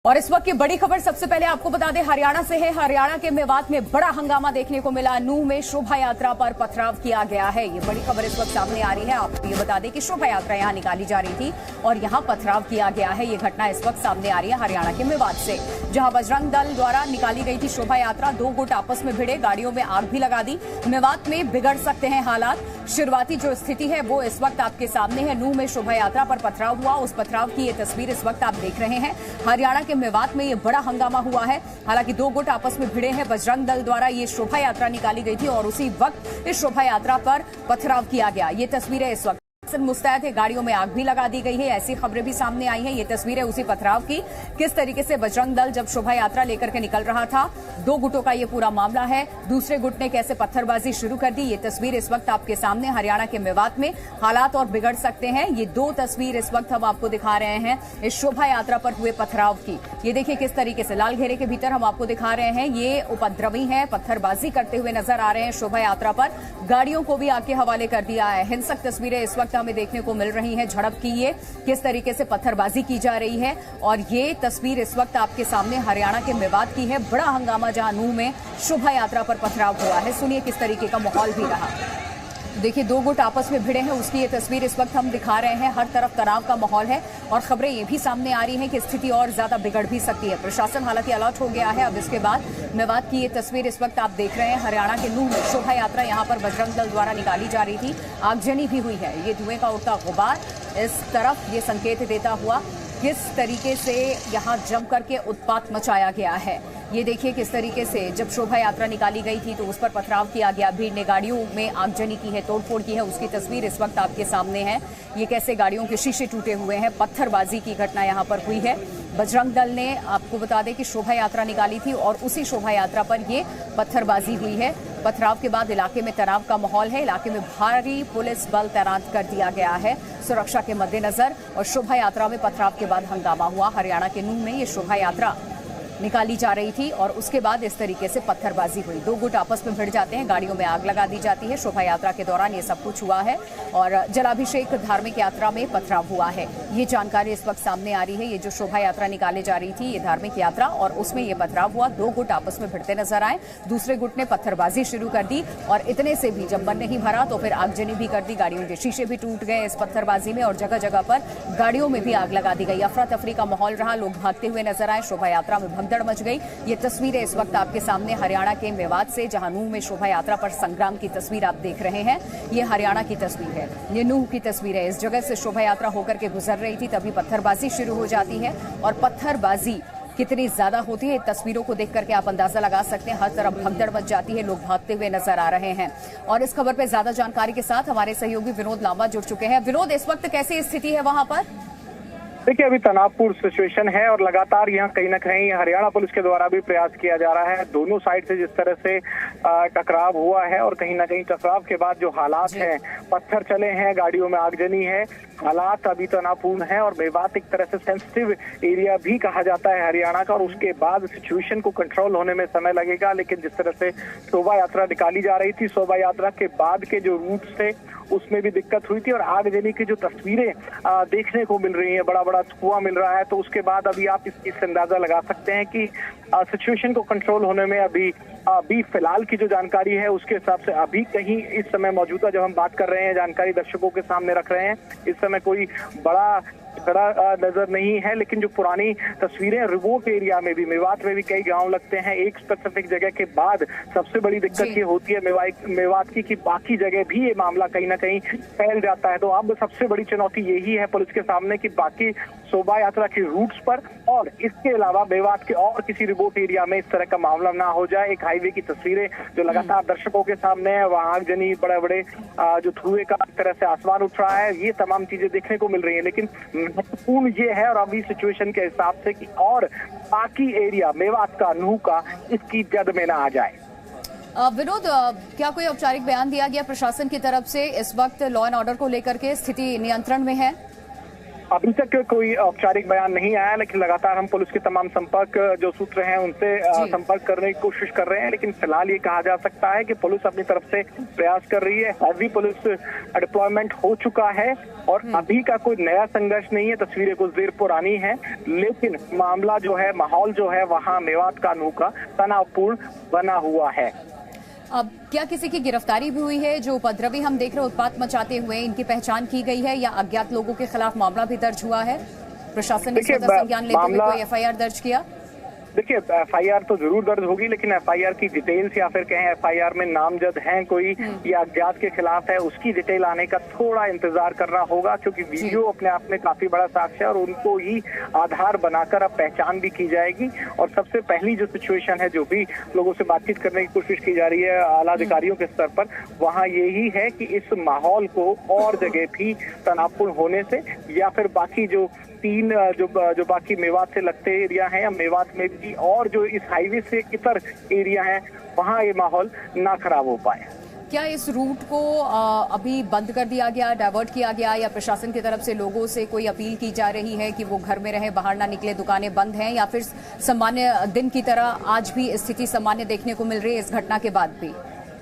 और इस वक्त की बड़ी खबर सबसे पहले आपको बता दें हरियाणा से है। हरियाणा के मेवात में बड़ा हंगामा देखने को मिला। नूंह में शोभा यात्रा पर पथराव किया गया है। ये बड़ी खबर इस वक्त सामने आ रही है। आपको ये बता दें कि शोभा यात्रा यहां निकाली जा रही थी और यहां पथराव किया गया है। ये घटना इस वक्त सामने आ रही है हरियाणा के मेवात से, जहां बजरंग दल द्वारा निकाली गई थी शोभा यात्रा। दो गुट आपस में भिड़े, गाड़ियों में आग भी लगा दी। मेवात में बिगड़ सकते हैं हालात। शुरुआती जो स्थिति है वो इस वक्त आपके सामने है। नूंह में शोभा यात्रा पर पथराव हुआ, उस पथराव की ये तस्वीर इस वक्त आप देख रहे हैं। हरियाणा के मेवात में ये बड़ा हंगामा हुआ है। हालांकि दो गुट आपस में भिड़े हैं। बजरंग दल द्वारा ये शोभा यात्रा निकाली गई थी और उसी वक्त इस शोभा यात्रा पर पथराव किया गया। ये तस्वीरें इस वक्त मुस्तैद है, गाड़ियों में आग भी लगा दी गई है। ऐसी खबरें भी सामने आई हैं। ये तस्वीरें उसी पथराव की, किस तरीके से बजरंग दल जब शोभा यात्रा लेकर के निकल रहा था। दो गुटों का ये पूरा मामला है। दूसरे गुट ने कैसे पत्थरबाजी शुरू कर दी, ये तस्वीर इस वक्त आपके सामने हरियाणा के मेवात में। हालात और बिगड़ सकते हैं। ये दो तस्वीर इस वक्त हम आपको दिखा रहे हैं इस शोभा यात्रा पर हुए पथराव की। ये देखिए किस तरीके से लाल घेरे के भीतर हम आपको दिखा रहे हैं। ये उपद्रवी है, पत्थरबाजी करते हुए नजर आ रहे हैं शोभा यात्रा पर। गाड़ियों को भी आग के हवाले कर दिया है। हिंसक तस्वीरें इस वक्त हमें देखने को मिल रही हैं। झड़प की ये किस तरीके से पत्थरबाजी की जा रही है और ये तस्वीर इस वक्त आपके सामने हरियाणा के मेवात की है। बड़ा हंगामा जहां नूंह में शोभा यात्रा पर पथराव हुआ है। सुनिए किस तरीके का माहौल भी रहा। देखिए दो गुट आपस में भिड़े हैं, उसकी ये तस्वीर इस वक्त हम दिखा रहे हैं। हर तरफ तनाव का माहौल है और खबरें ये भी सामने आ रही हैं कि स्थिति और ज्यादा बिगड़ भी सकती है। प्रशासन हालांकि अलर्ट हो गया है। अब इसके बाद मेवात की ये तस्वीर इस वक्त आप देख रहे हैं। हरियाणा के नूंह में शोभा यात्रा यहां पर बजरंग दल द्वारा निकाली जा रही थी। आगजनी भी हुई है। ये धुएं का उड़ता गुबार इस तरफ ये संकेत देता हुआ किस तरीके से यहां जम करके उत्पात मचाया गया है। ये देखिए किस तरीके से जब शोभा यात्रा निकाली गई थी तो उस पर पथराव किया गया। भीड़ ने गाड़ियों में आगजनी की है, तोड़फोड़ की है, उसकी तस्वीर इस वक्त आपके सामने है। ये कैसे गाड़ियों के शीशे टूटे हुए हैं। पत्थरबाजी की घटना यहां पर हुई है। बजरंग दल ने आपको बता दें कि शोभा यात्रा निकाली थी और उसी शोभा यात्रा पर ये पत्थरबाजी हुई है। पथराव के बाद इलाके में तनाव का माहौल है। इलाके में भारी पुलिस बल तैनात कर दिया गया है सुरक्षा के मद्देनजर। और शोभा यात्रा में पथराव के बाद हंगामा हुआ। हरियाणा के नूंह में ये शोभा यात्रा निकाली जा रही थी और उसके बाद इस तरीके से पत्थरबाजी हुई। दो गुट आपस में भिड़ जाते हैं, गाड़ियों में आग लगा दी जाती है। शोभा यात्रा के दौरान ये सब कुछ हुआ है और जलाभिषेक धार्मिक यात्रा में पथराव हुआ है। ये जानकारी इस वक्त सामने आ रही है। ये जो शोभा यात्रा निकाली जा रही थी, ये धार्मिक यात्रा, और उसमें ये पथराव हुआ। दो गुट आपस में भिड़ते नजर आए। दूसरे गुट ने पत्थरबाजी शुरू कर दी और इतने से भी जब मन नहीं भरा तो फिर आगजनी भी कर दी। गाड़ियों के शीशे भी टूट गए इस पत्थरबाजी में और जगह जगह पर गाड़ियों में भी आग लगा दी गई। अफरा तफरी का माहौल रहा, लोग भागते हुए नजर आए। शोभा यात्रा में भगदड़ मच गई। ये तस्वीरें इस वक्त आपके सामने हरियाणा के मेवात से, जहां नूंह में शोभा यात्रा पर संग्राम की तस्वीर आप देख रहे हैं। ये हरियाणा की तस्वीर है, ये नूंह की तस्वीर है। इस जगह से शोभा यात्रा होकर के गुजर रही थी, तभी पत्थरबाजी शुरू हो जाती है और पत्थरबाजी कितनी ज्यादा होती है तस्वीरों को देख करके आप अंदाजा लगा सकते हैं। हर तरफ भगदड़ मच जाती है, लोग भागते हुए नजर आ रहे हैं। और इस खबर पर ज्यादा जानकारी के साथ हमारे सहयोगी विनोद लांबा जुड़ चुके हैं। विनोद, इस वक्त कैसी स्थिति है वहां पर? देखिए अभी तनावपूर्ण सिचुएशन है और लगातार यहाँ कहीं ना कहीं हरियाणा पुलिस के द्वारा भी प्रयास किया जा रहा है। दोनों साइड से जिस तरह से टकराव हुआ है और कहीं ना कहीं टकराव के बाद जो हालात हैं, पत्थर चले हैं, गाड़ियों में आगजनी है, हालात अभी तनावपूर्ण है। और मेवात एक तरह से सेंसिटिव एरिया भी कहा जाता है हरियाणा का और उसके बाद सिचुएशन को कंट्रोल होने में समय लगेगा। लेकिन जिस तरह से शोभा यात्रा निकाली जा रही थी, शोभा यात्रा के बाद के जो रूट्स थे उसमें भी दिक्कत हुई थी और आगजनी की जो तस्वीरें देखने को मिल रही है, बड़ा बड़ा धुआं मिल रहा है। तो उसके बाद अभी आप इससे अंदाजा लगा सकते हैं कि सिचुएशन को कंट्रोल होने में अभी फिलहाल की जो जानकारी है उसके हिसाब से अभी कहीं इस समय मौजूदा जब हम बात कर रहे हैं, जानकारी दर्शकों के सामने रख रहे हैं, इस समय कोई बड़ा नजर नहीं है। लेकिन जो पुरानी तस्वीरें रिमोट एरिया में भी, मेवात में भी कई गांव लगते हैं, एक स्पेसिफिक जगह के बाद सबसे बड़ी दिक्कत ये होती है मेवात की कि बाकी जगह भी ये मामला कहीं ना कहीं फैल जाता है। तो अब सबसे बड़ी चुनौती यही है पुलिस के सामने कि बाकी शोभा यात्रा के रूट्स पर और इसके अलावा मेवात के और किसी रिमोट एरिया में इस तरह का मामला ना हो जाए। एक हाईवे की तस्वीरें जो लगातार दर्शकों के सामने है, वहां आगजनी, बड़े बड़े जो धुएं का एक तरह से आसमान उठ रहा है, ये तमाम चीजें देखने को मिल रही है। लेकिन महत्वपूर्ण ये है और अभी सिचुएशन के हिसाब से कि और बाकी एरिया मेवात का, नूंह का, इसकी जद में ना आ जाए। विनोद, क्या कोई औपचारिक बयान दिया गया प्रशासन की तरफ से? इस वक्त लॉ एंड ऑर्डर को लेकर के स्थिति नियंत्रण में है? अभी तक कोई औपचारिक बयान नहीं आया, लेकिन लगातार हम पुलिस के तमाम संपर्क जो सूत्र हैं उनसे संपर्क करने की कोशिश कर रहे हैं। लेकिन फिलहाल ये कहा जा सकता है कि पुलिस अपनी तरफ से प्रयास कर रही है। हैवी पुलिस डिप्लॉयमेंट हो चुका है और अभी का कोई नया संघर्ष नहीं है। तस्वीरें कुछ देर पुरानी है, लेकिन मामला जो है, माहौल जो है वहाँ मेवात का अनोखा तनावपूर्ण बना हुआ है। अब क्या किसी की गिरफ्तारी भी हुई है? जो उपद्रवी हम देख रहे हैं उत्पात मचाते हुए, इनकी पहचान की गई है या अज्ञात लोगों के खिलाफ मामला भी दर्ज हुआ है? प्रशासन ने इसका संज्ञान लेते हुए कोई एफआईआर दर्ज किया? देखिए, एफआईआर तो जरूर दर्ज होगी, लेकिन एफआईआर की डिटेल्स या फिर कहें एफआईआर में नामजद हैं कोई या अज्ञात के खिलाफ है, उसकी डिटेल आने का थोड़ा इंतजार करना होगा, क्योंकि वीडियो अपने आप में काफी बड़ा साक्ष्य है और उनको ही आधार बनाकर अब पहचान भी की जाएगी। और सबसे पहली जो सिचुएशन है, जो भी लोगों से बातचीत करने की कोशिश की जा रही है आला अधिकारियों के स्तर पर, वहाँ यही है कि इस माहौल को और जगह भी तनावपूर्ण होने से या फिर बाकी जो तीन जो बाकी मेवात से लगते एरिया हैं या मेवात में भी और जो इस हाईवे से इतर एरिया हैं, वहाँ ये माहौल ना खराब हो पाए। क्या इस रूट को अभी बंद कर दिया गया, डाइवर्ट किया गया, या प्रशासन की तरफ से लोगों से कोई अपील की जा रही है कि वो घर में रहे, बाहर ना निकले, दुकानें बंद हैं, या फिर सामान्य दिन की तरह आज भी स्थिति सामान्य देखने को मिल रही है इस घटना के बाद भी?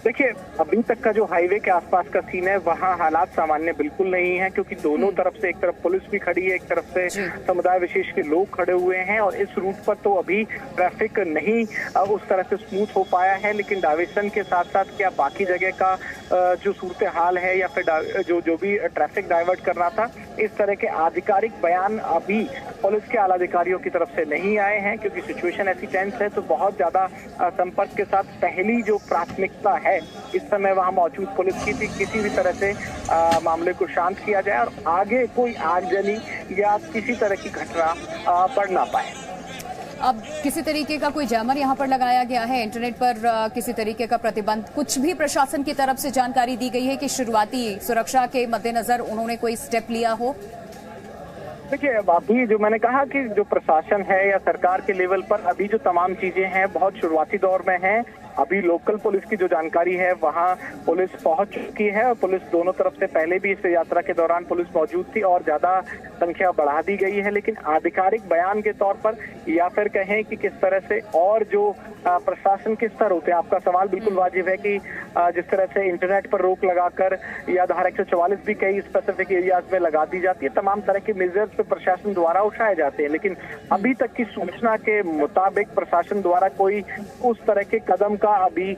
देखिए, अभी तक का जो हाईवे के आसपास का सीन है वहाँ हालात सामान्य बिल्कुल नहीं है, क्योंकि दोनों तरफ से, एक तरफ पुलिस भी खड़ी है, एक तरफ से समुदाय विशेष के लोग खड़े हुए हैं और इस रूट पर तो अभी ट्रैफिक नहीं उस तरह से स्मूथ हो पाया है। लेकिन डाइवर्सन के साथ साथ क्या बाकी जगह का जो सूरत हाल है या फिर जो भी ट्रैफिक डाइवर्ट करना था, इस तरह के आधिकारिक बयान अभी पुलिस के आला अधिकारियों की तरफ से नहीं आए हैं, क्योंकि सिचुएशन ऐसी टेंस है। तो बहुत ज्यादा संपर्क के साथ पहली जो प्राथमिकता है इस समय वहां मौजूद पुलिस की थी, किसी भी तरह से मामले को शांत किया जाए और आगे कोई आगजनी या किसी तरह की घटना बढ़ ना पाए। अब किसी तरीके का कोई जैमर यहाँ पर लगाया गया है, इंटरनेट पर किसी तरीके का प्रतिबंध, कुछ भी प्रशासन की तरफ से जानकारी दी गई है कि शुरुआती सुरक्षा के मद्देनजर उन्होंने कोई स्टेप लिया हो? देखिए, अभी जो मैंने कहा कि जो प्रशासन है या सरकार के लेवल पर अभी जो तमाम चीजें हैं बहुत शुरुआती दौर में हैं। अभी लोकल पुलिस की जो जानकारी है वहाँ पुलिस पहुंच चुकी है और पुलिस दोनों तरफ से पहले भी इस यात्रा के दौरान पुलिस मौजूद थी और ज्यादा संख्या बढ़ा दी गई है। लेकिन आधिकारिक बयान के तौर पर या फिर कहें कि किस तरह से और जो प्रशासन के स्तर होते हैं, आपका सवाल बिल्कुल वाजिब है कि जिस तरह से इंटरनेट पर रोक लगाकर या धारा 144 भी कई स्पेसिफिक एरियाज में लगा दी जाती है, तमाम तरह के मेजर्स पे प्रशासन द्वारा उठाए जाते हैं। लेकिन अभी तक की सूचना के मुताबिक प्रशासन द्वारा कोई उस तरह के कदम का अभी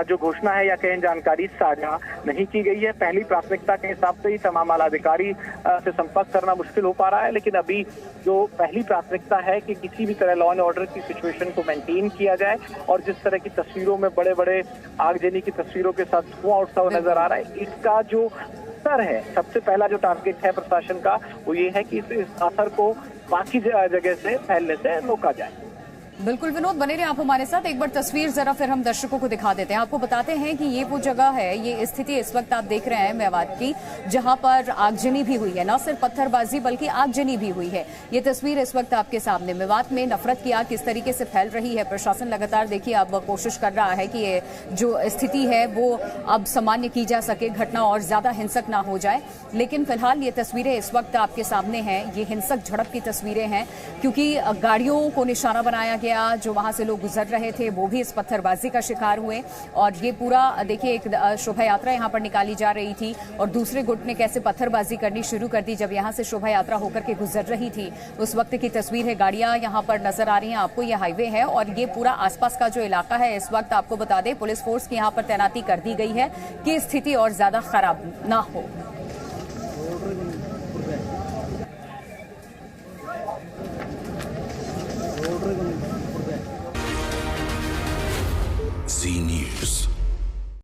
जो घोषणा है या कहें जानकारी साझा नहीं की गई है। पहली प्राथमिकता के हिसाब से ही तमाम आला अधिकारी से संपर्क करना मुश्किल हो पा रहा है, लेकिन अभी जो पहली प्राथमिकता है कि किसी भी तरह लॉ एंड ऑर्डर की सिचुएशन को मेंटेन किया जाए और जिस तरह की तस्वीरों में बड़े बड़े आगजनी की तस्वीरों के साथ धुआं उठता हुआ नजर आ रहा है, इसका जो असर है, सबसे पहला जो टारगेट है प्रशासन का वो ये है कि इस असर को बाकी जगह से फैलने से रोका जाए। बिल्कुल विनोद, बने रहे आप हमारे साथ। एक बार तस्वीर जरा फिर हम दर्शकों को दिखा देते हैं। आपको बताते हैं कि ये वो जगह है, ये स्थिति इस वक्त आप देख रहे हैं मेवात की, जहां पर आगजनी भी हुई है, न सिर्फ पत्थरबाजी बल्कि आगजनी भी हुई है। ये तस्वीर इस वक्त आपके सामने। मेवात में नफरत की आग किस तरीके से फैल रही है, प्रशासन लगातार देखिए अब कोशिश कर रहा है कि ये जो स्थिति है वो अब सामान्य की जा सके, घटना और ज्यादा हिंसक ना हो जाए। लेकिन फिलहाल ये तस्वीरें इस वक्त आपके सामने हैं, ये हिंसक झड़प की तस्वीरें हैं, क्योंकि गाड़ियों को निशाना बनाया गया, जो वहां से लोग गुजर रहे थे वो भी इस पत्थरबाजी का शिकार हुए। और ये पूरा देखिए, एक शोभा यात्रा यहां पर निकाली जा रही थी और दूसरे गुट ने कैसे पत्थरबाजी करनी शुरू कर दी जब यहां से शोभा यात्रा होकर के गुजर रही थी। उस वक्त की तस्वीर है, गाड़ियां यहां पर नजर आ रही हैं आपको, ये हाईवे है और ये पूरा आसपास का जो इलाका है, इस वक्त आपको बता दें पुलिस फोर्स की यहां पर तैनाती कर दी गई है कि स्थिति और ज्यादा खराब ना हो। Z News.